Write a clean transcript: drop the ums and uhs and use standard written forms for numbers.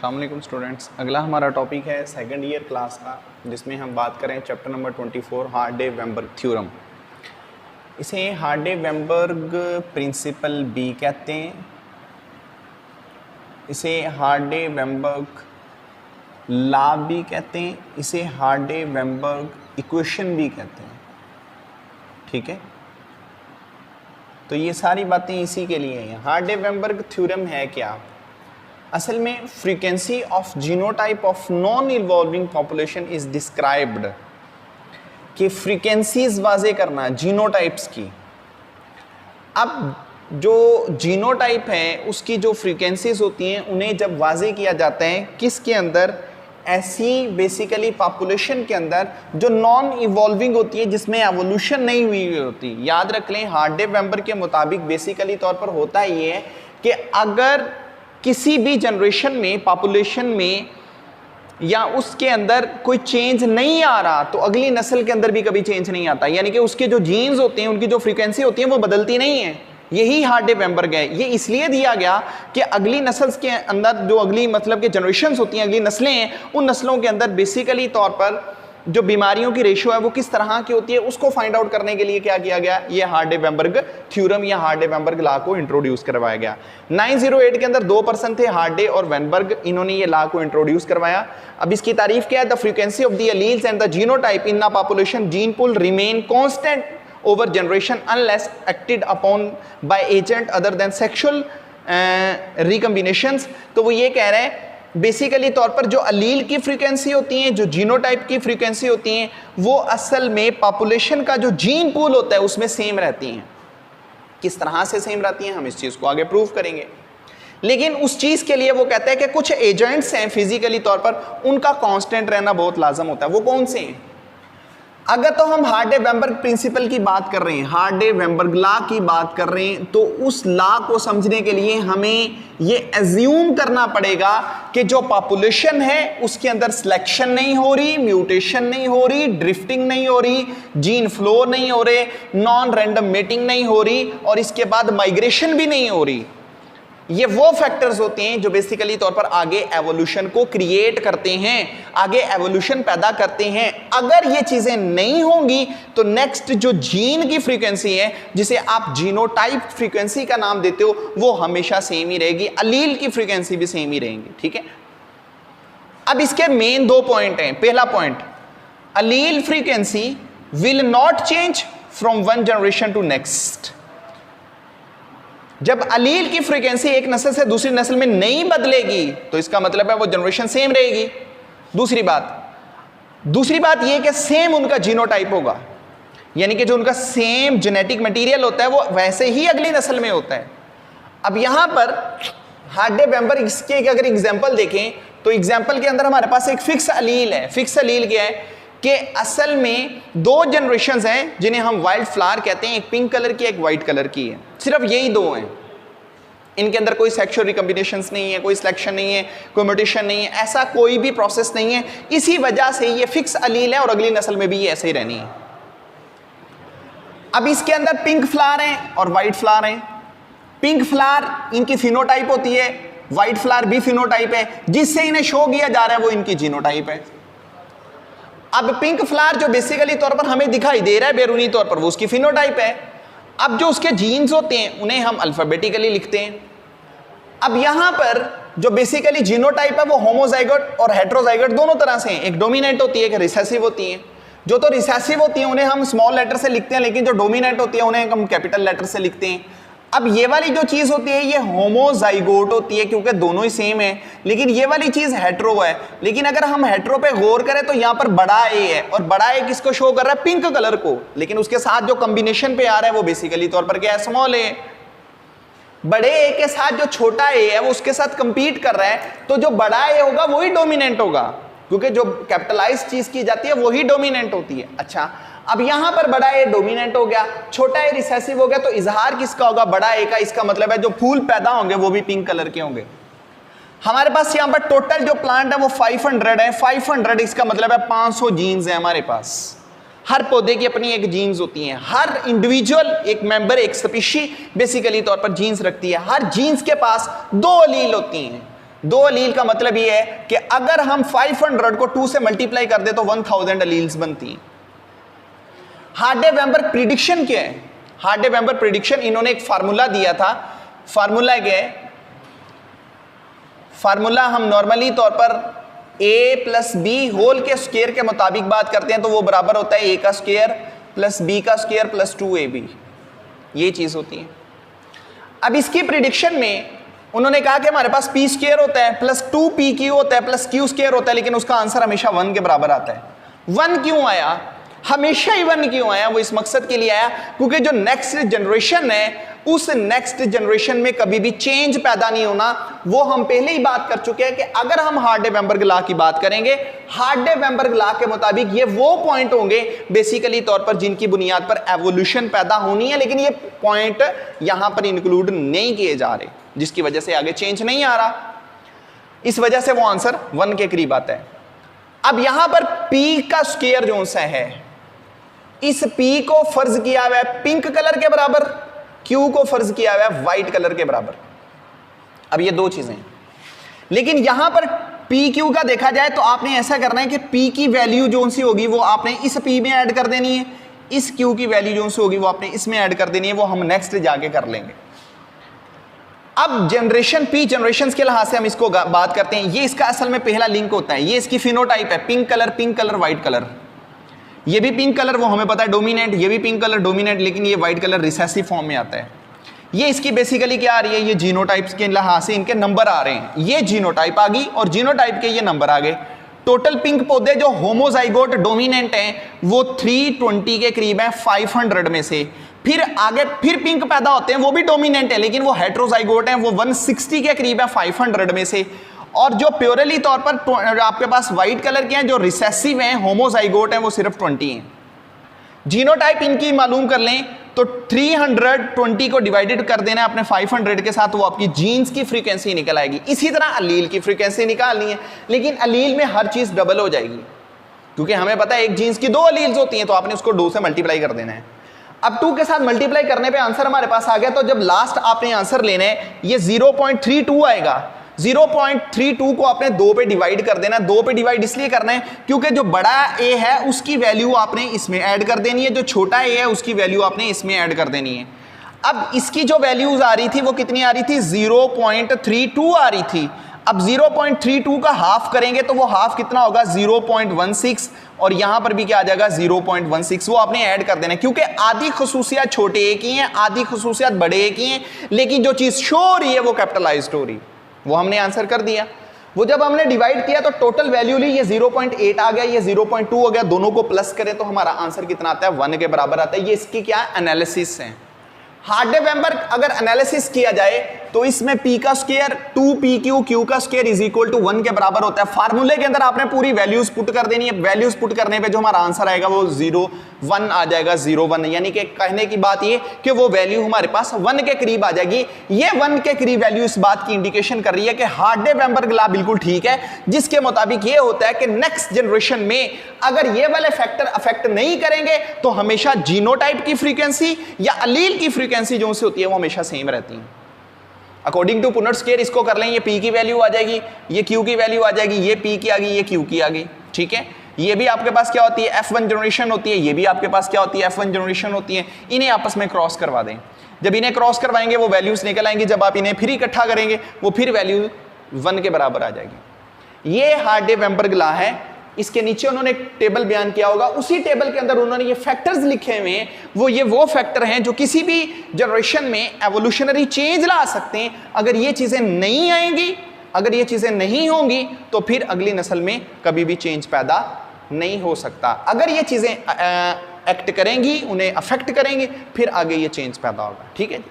अस्सलाम वालेकुम स्टूडेंट्स। अगला हमारा टॉपिक है सेकंड ईयर क्लास का, जिसमें हम बात करें चैप्टर नंबर 24 हार्डे-वेम्बर्ग थ्योरम। इसे हार्डे-वेम्बर्ग प्रिंसिपल बी कहते हैं, इसे हार्डे-वेम्बर्ग लॉ भी कहते हैं, इसे हार्डे-वेम्बर्ग इक्वेशन भी कहते हैं। ठीक है, तो ये सारी बातें इसी के लिए हैं। हार्डे-वेम्बर्ग थ्योरम है क्या? असल में frequency of genotype of non evolving population is described, कि फ्रीक्वेंसीज वाजे करना जीनोटाइप्स की। अब जो जीनोटाइप है उसकी जो फ्रीक्वेंसीज होती हैं उन्हें जब वाजे किया जाता है किसके अंदर, ऐसी बेसिकली पॉपुलेशन के अंदर जो नॉन इवॉल्विंग होती है, जिसमें एवोल्यूशन नहीं हुई होती। याद रख लें, हार्डे-वेम्बर्ग के मुताबिक बेसिकली तौर पर होता ये है कि अगर किसी भी जनरेशन में पॉपुलेशन में या उसके अंदर कोई चेंज नहीं आ रहा तो अगली नस्ल के अंदर भी कभी चेंज नहीं आता, यानी कि उसके जो जीन्स होते हैं उनकी जो फ्रीक्वेंसी होती है वो बदलती नहीं है। यही हार्डे-वेम्बर्ग है। ये इसलिए दिया गया कि अगली नस्ल के अंदर जो अगली मतलब के जनरेशन्स होती हैं, अगली नस्लें हैं, उन नस्लों के अंदर बेसिकली तौर पर जो बीमारियों की रेशियो है वो किस तरह की होती है उसको फाइंड आउट करने के लिए क्या किया गया, ये हार्डे-वेम्बर्ग थ्योरम या हार्डे-वेम्बर्ग लॉ को इंट्रोड्यूस करवाया गया। 908 के अंदर 2 पर्सन थे, हार्डे और वेम्बर्ग, इन्होंने ये लॉ को इंट्रोड्यूस करवाया। अब इसकी तारीफ क्या है, the frequency of the alleles and the genotype in the population gene pool remain constant over generation unless acted upon by agent other than sexual recombinations। तो वो ये कह रहे हैं बेसिकली तौर पर जो अलील की फ्रीक्वेंसी होती हैं, जो जीनोटाइप की फ्रीक्वेंसी होती हैं, वो असल में पॉपुलेशन का जो जीन पूल होता है उसमें सेम रहती हैं। किस तरह से सेम रहती हैं हम इस चीज़ को आगे प्रूव करेंगे, लेकिन उस चीज़ के लिए वो कहता है कि कुछ एजेंट्स हैं फिजिकली तौर पर, उनका कांस्टेंट रहना बहुत लाजम होता है। वो कौन से हैं? अगर तो हम हार्डे-वेम्बर्ग प्रिंसिपल की बात कर रहे हैं, हार्डे-वेम्बर्ग लॉ की बात कर रहे हैं, तो उस लॉ को समझने के लिए हमें ये एज्यूम करना पड़ेगा कि जो पॉपुलेशन है उसके अंदर सिलेक्शन नहीं हो रही, म्यूटेशन नहीं हो रही, ड्रिफ्टिंग नहीं हो रही, जीन फ्लो नहीं हो रहे, नॉन रैंडम मेटिंग नहीं हो रही, और इसके बाद माइग्रेशन भी नहीं हो रही। ये वो फैक्टर्स होते हैं जो बेसिकली तौर पर आगे एवोल्यूशन को क्रिएट करते हैं, आगे एवोल्यूशन पैदा करते हैं। अगर ये चीजें नहीं होंगी तो नेक्स्ट जो जीन की फ्रीक्वेंसी है, जिसे आप जीनोटाइप फ्रीक्वेंसी का नाम देते हो, वो हमेशा सेम ही रहेगी, अलील की फ्रीक्वेंसी भी सेम ही रहेंगी। ठीक है, अब इसके मेन 2 पॉइंट हैं। पहला point, allele frequency will not change from one generation to next. जब अलील की फ्रीक्वेंसी एक नस्ल से दूसरी नस्ल में नहीं बदलेगी तो इसका मतलब है वो जनरेशन सेम रहेगी। दूसरी बात ये कि सेम उनका जीनोटाइप होगा, यानी कि जो उनका सेम जेनेटिक मटेरियल होता है वो वैसे ही अगली नस्ल में होता है। अब यहां पर हार्डे-वेम्बर्ग इसके अगर एग्जांपल देखें तो एग्जांपल के अंदर हमारे पास एक फिक्स अलील है। फिक्स अलील क्या है कि असल में 2 जनरेशन्स हैं जिन्हें हम वाइल्ड फ्लावर कहते हैं, एक पिंक कलर की एक वाइट कलर की है। सिर्फ यही 2 हैं, इनके अंदर कोई सेक्सुअल रिकॉम्बिनेशंस नहीं है, कोई सिलेक्शन नहीं है, कोई म्यूटेशन नहीं है, ऐसा कोई भी प्रोसेस नहीं है। इसी वजह से ये फिक्स अलील है और अगली नस्ल में भी ये ऐसे ही रहनी है। अब इसके अंदर पिंक फ्लावर हैं और वाइट फ्लावर हैं। पिंक फ्लावर इनकी फिनोटाइप होती है, वाइट फ्लावर भी फिनोटाइप है, जिससे इन्हें शो किया जा रहा है वो इनकी जीनोटाइप है। अब पिंक फ्लावर जो बेसिकली तौर पर हमें दिखाई दे रहा है बैरूनी तौर पर, वो उसकी फिनोटाइप है। अब जो उसके जीन्स होते हैं उन्हें हम अल्फाबेटिकली लिखते हैं। अब यहां पर जो बेसिकली जीनोटाइप है वो होमोजाइगोट और हेटेरोजाइगोट दोनों तरह से हैं। एक डोमिनेंट होती है, एक रिसेसिव होती है। जो तो रिसेसिव होती है उन्हें हम स्मॉल लेटर से लिखते हैं, लेकिन जो डोमिनेंट होती है उन्हें हम कैपिटल लेटर से लिखते हैं। अब ये वाली जो चीज होती है ये होमोजाइगोट होती है क्योंकि दोनों ही सेम है, लेकिन ये वाली चीज हेट्रो है। लेकिन अगर हम हेट्रो पे गौर करें तो यहाँ पर बड़ा ए है, और बड़ा ए किसको शो कर रहा है, पिंक कलर को, लेकिन उसके साथ जो कॉम्बिनेशन पे आ रहा है वो बेसिकली तौर पर क्या है, स्मॉल ए। बड़े ए के साथ जो छोटा ए है वो उसके साथ कंपीट कर रहा है, तो जो बड़ा ए होगा वही डोमिनेंट होगा, क्योंकि जो कैपिटलाइज चीज की जाती है वही डोमिनेंट होती है। अच्छा, अब यहां पर बड़ा ए डोमिनेंट हो गया, छोटा ए रिसेसिव हो गया, तो इजहार किसका होगा, बड़ा ए का। इसका मतलब है जो फूल पैदा होंगे वो भी पिंक कलर के होंगे। हमारे पास यहां पर टोटल जो प्लांट है वो 500 है। 500 इसका मतलब है 500 जीन्स है हमारे पास। हर पौधे की अपनी एक जीन्स होती हैं, हर इंडिविजुअल एक मेंबर, एक स्पीशी बेसिकली तौर पर जीन्स रखती है। हर जीन्स के पास 2 अलील होती हैं। दो अलील का मतलब ये है कि अगर हम 500 को 2 से मल्टीप्लाई कर दे तो 1000 अलील्स बनती हैं। हार्डे-वेम्बर प्रिडिक्शन क्या है? हार्डे-वेम्बर प्रिडिक्शन, इन्होंने एक फार्मूला दिया था। फार्मूला क्या है? फार्मूला हम नॉर्मली तौर पर a प्लस बी होल के स्क्वायर के मुताबिक बात करते हैं तो वो बराबर होता है a का स्क्वायर प्लस b का स्क्वायर प्लस 2ab, ये चीज होती है। अब इसकी प्रिडिक्शन में उन्होंने कहा कि हमारे पास p स्क्वायर होता है प्लस 2pq होता है प्लस q स्क्वायर होता है, लेकिन उसका आंसर हमेशा 1 के बराबर आता है। 1 क्यों आया? हमेशा ही 1 क्यों आया? वो इस मकसद के लिए आया क्योंकि जो नेक्स्ट जनरेशन है उस नेक्स्ट जनरेशन में कभी भी चेंज पैदा नहीं होना। वो हम पहले ही बात कर चुके हैं कि अगर हम हार्डे-वेम्बर लॉ की बात करेंगे, हार्डे-वेम्बर लॉ के मुताबिक ये वो पॉइंट होंगे बेसिकली तौर पर जिनकी बुनियाद पर एवोल्यूशन पैदा होनी है, लेकिन ये पॉइंट यहां पर इंक्लूड नहीं किए जा रहे, जिसकी वजह से आगे चेंज नहीं आ रहा। इस वजह से वो आंसर 1 के करीब आता है। अब यहां पर p का स्क्वायर जो सा है, इस p को फर्ज किया हुआ है पिंक कलर के बराबर, q को फर्ज किया हुआ है व्हाइट कलर के बराबर। अब ये दो चीजें हैं, लेकिन यहां पर pq का देखा जाए तो आपने ऐसा करना है कि p की वैल्यू जो सी होगी वो आपने इस p में ऐड कर देनी है, इस q की वैल्यू जो सी होगी वो आपने इसमें ऐड कर देनी है। वो हम नेक्स्ट जाके कर लेंगे। अब जनरेशन p जनरेशंस के लिहाज से हम इसको बात करते हैं। ये इसका असल में पहला लिंक होता है, ये इसकी फिनोटाइप है, पिंक कलर व्हाइट कलर। ये भी पिंक कलर वो हमें पता है डोमिनेंट, ये भी पिंक कलर डोमिनेंट, लेकिन ये व्हाइट कलर रिसेसिव फॉर्म में आता है। ये इसकी बेसिकली क्या आ रही है? ये जीनोटाइप्स के लिहाज से इनके नंबर आ रहे हैं। ये जीनोटाइप आ गई और जीनोटाइप के ये नंबर आ गए। टोटल पिंक पौधे जो होमोजाइगोट डोमिनेंट हैं वो 320 के करीब हैं 500 में से। फिर आगे फिर पिंक पैदा होते हैं, वो भी डोमिनेंट है लेकिन वो हेट्रोजाइगोट हैं, वो 160 के करीब है 500 में से। और जो प्योरली तौर पर आपके पास व्हाइट कलर के हैं जो रिसेसिव हैं होमोजाइगोट हैं वो सिर्फ 20 हैं। जीनोटाइप इनकी मालूम कर लें तो 320 को डिवाइडेड कर देना है अपने 500 के साथ, वो आपकी जीन्स की फ्रीक्वेंसी निकल आएगी। इसी तरह अलील की फ्रीक्वेंसी निकालनी है, लेकिन अलील में हर चीज डबल हो जाएगी क्योंकि हमें पता है एक जीन्स की 2 अलील्स होती हैं, तो आपने उसको 2 से मल्टीप्लाई कर देना है। अब 2 के साथ मल्टीप्लाई करने पे आंसर हमारे पास आ गया, तो जब लास्ट आपने आंसर लेना है ये 0.32 आएगा। 0.32 को आपने 2 पे डिवाइड कर देना। 2 पे डिवाइड इसलिए करना है क्योंकि जो बड़ा a है उसकी वैल्यू आपने इसमें ऐड कर देनी है, जो छोटा a है उसकी वैल्यू आपने इसमें ऐड कर देनी है। अब इसकी जो वैल्यूज आ रही थी वो कितनी आ रही थी? 0.32 आ रही थी। अब 0.32 का हाफ करेंगे तो वो हाफ कितना होगा? 0.16, और यहां पर भी क्या आ जाएगा? 0.16। वो आपने ऐड कर देना, क्योंकि आधी खसूसियात छोटे a की हैं, आधी खसूसियात बड़े a की हैं, लेकिन जो चीज शो हो रही है वो कैपिटलाइज्ड हो रही है। वो हमने आंसर कर दिया। वो जब हमने डिवाइड किया तो टोटल वैल्यू ली, ये 0.8 आ गया, ये 0.2 हो गया, दोनों को प्लस करें तो हमारा आंसर कितना आता है? 1 के बराबर आता है। ये इसकी क्या एनालिसिस है। हार्डे-वेम्बर अगर एनालिसिस किया जाए तो इसमें p का स्क्वायर 2pq q का स्क्वायर इज इक्वल टू 1 के बराबर होता है। फार्मूले के अंदर आपने पूरी वैल्यूज पुट कर देनी है। वैल्यूज पुट करने पे जो हमारा आंसर आएगा वो 0.1 आ जाएगा, 0.1, यानी कि कहने की बात ये कि वो वैल्यू हमारे पास 1 के करीब आ जाएगी। ये 1 के करीब वैल्यू इस बात की इंडिकेशन कर रही है कि हार्डे-वेम्बर लॉ बिल्कुल ठीक है, जिसके मुताबिक ये होता है कि नेक्स्ट जनरेशन में अगर ये वाले फैक्टर अफेक्ट नहीं करेंगे तो हमेशा जीनोटाइप की फ्रीक्वेंसी या अलील की फ्रीक्वेंसी जो से होती है वो हमेशा सेम रहती है। अकॉर्डिंग टू पुनर्ट स्क्वायर इसको कर लें, ये p की वैल्यू आ जाएगी, ये q की वैल्यू आ जाएगी, ये p की आ गई, ये q की आ गई। ठीक है, ये भी आपके पास क्या होती है? f1 जनरेशन होती है, ये भी आपके पास क्या होती है? f1 जनरेशन होती है। इन्हें आपस में क्रॉस करवा दें। जब इन्हें क्रॉस करवाएंगे वो वैल्यूज निकल आएंगी। जब आप इन्हें फिर इकट्ठा करेंगे वो फिर वैल्यू 1 के बराबर आ जाएगी। ये हार्डे-वेम्बर लॉ है। इसके नीचे उन्होंने एक टेबल बयान किया होगा, उसी टेबल के अंदर उन्होंने ये फैक्टर्स लिखे हुए हैं। वो फैक्टर हैं जो किसी भी जनरेशन में एवोल्यूशनरी चेंज ला सकते हैं। अगर ये चीजें नहीं आएंगी, अगर ये चीजें नहीं होंगी तो फिर अगली नस्ल में कभी भी चेंज पैदा नहीं हो सकता। अगर ये चीजें एक्ट करेंगी, उन्हें अफेक्ट करेंगी, फिर आगे ये चेंज पैदा होगा। ठीक है।